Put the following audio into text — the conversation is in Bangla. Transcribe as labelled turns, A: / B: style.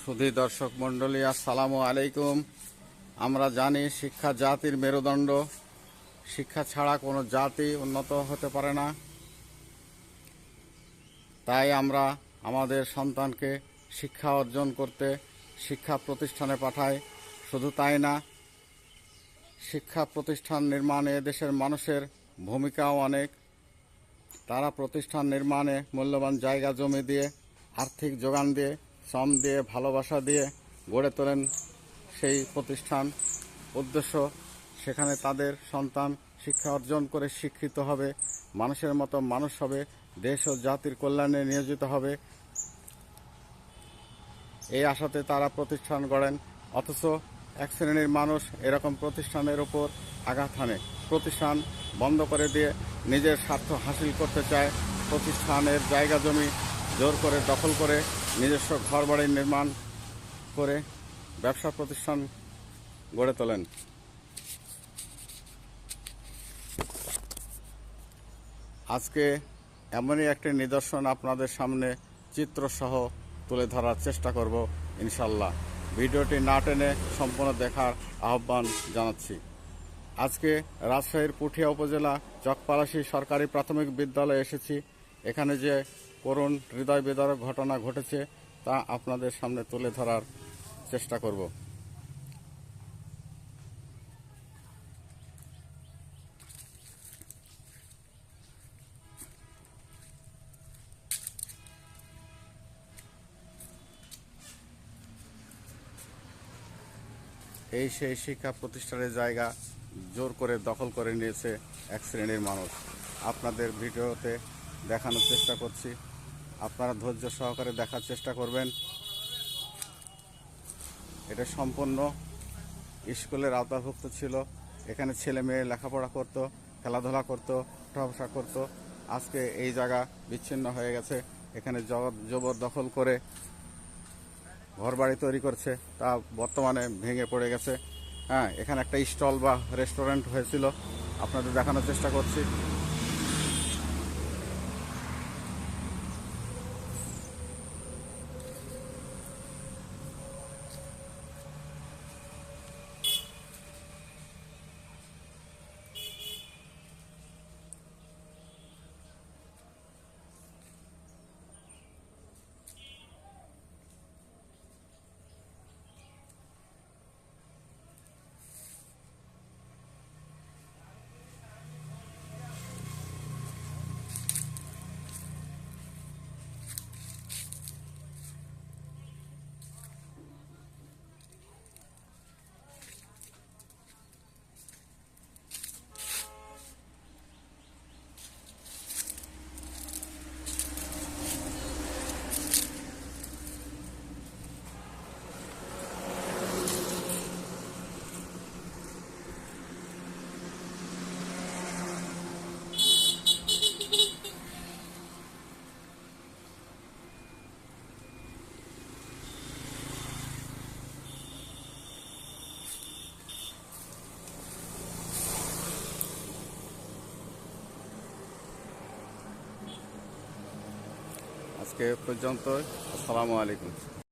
A: সুধী দর্শক মণ্ডলী, আসসালামু আলাইকুম। আমরা জানি শিক্ষা জাতির মেরুদণ্ড। শিক্ষা ছাড়া কোনো জাতি উন্নত হতে পারে না। তাই আমরা আমাদের সন্তানকে শিক্ষা অর্জন করতে শিক্ষা প্রতিষ্ঠানে পাঠাই। শুধু তাই না, শিক্ষা প্রতিষ্ঠান নির্মাণে দেশের মানুষের ভূমিকাও অনেক। তারা প্রতিষ্ঠান নির্মাণে মূল্যবান জায়গা জমি দিয়ে, আর্থিক যোগান দিয়ে, শ্রম দিয়ে, ভালোবাসা দিয়ে গড়ে তোলেন সেই প্রতিষ্ঠান। উদ্দেশ্য, সেখানে তাদের সন্তান শিক্ষা অর্জন করে শিক্ষিত হবে, মানুষের মতো মানুষ হবে, দেশ ও জাতির কল্যাণে নিয়োজিত হবে। এই আশাতে তারা প্রতিষ্ঠান গড়েন। অথচ এক শ্রেণীর মানুষ এরকম প্রতিষ্ঠানের উপর আঘাত হানে, প্রতিষ্ঠান বন্ধ করে দিয়ে নিজের স্বার্থ হাসিল করতে চায়। প্রতিষ্ঠানের জায়গা জমি জোর করে দখল করে নিজস্ব ঘরবাড়ি নির্মাণ করে ব্যবসা প্রতিষ্ঠান গড়ে তোলেন। আজকে এমনই একটি নিদর্শন আপনাদের সামনে চিত্রসহ তুলে ধরার চেষ্টা করব ইনশাল্লাহ। ভিডিওটি না টেনে সম্পূর্ণ দেখার আহ্বান জানাচ্ছি। আজকে রাজশাহীর পুঠিয়া উপজেলা চকপালাশী সরকারি প্রাথমিক বিদ্যালয়ে এসেছি। এখানে যে করুণ হৃদয় বিদারক ঘটনা ঘটেছে তা আপনাদের সামনে তুলে ধরার চেষ্টা করব। এই সেই শিক্ষা প্রতিষ্ঠানের জায়গা জোর করে দখল করে নিয়েছে এক শ্রেণীর মানুষ। আপনাদের ভিডিওতে দেখানোর চেষ্টা করছি, আপনারা ধৈর্য সহকারে দেখার চেষ্টা করবেন। এটা সম্পূর্ণ স্কুলের আওতাভুক্ত ছিল। এখানে ছেলে মেয়ে লেখাপড়া করত, খেলাধুলা করত, উঠাবসা করত। আজকে এই জায়গা বিচ্ছিন্ন হয়ে গেছে। এখানে জবরদখল করে ঘরবাড়ি তৈরি করছে, তা বর্তমানে ভেঙে পড়ে গেছে। এখানে একটা স্টল বা রেস্টুরেন্ট হয়েছিল, আপনাদের দেখানোর চেষ্টা করছি। আজকে পর্যন্ত, আসসালামু আলাইকুম।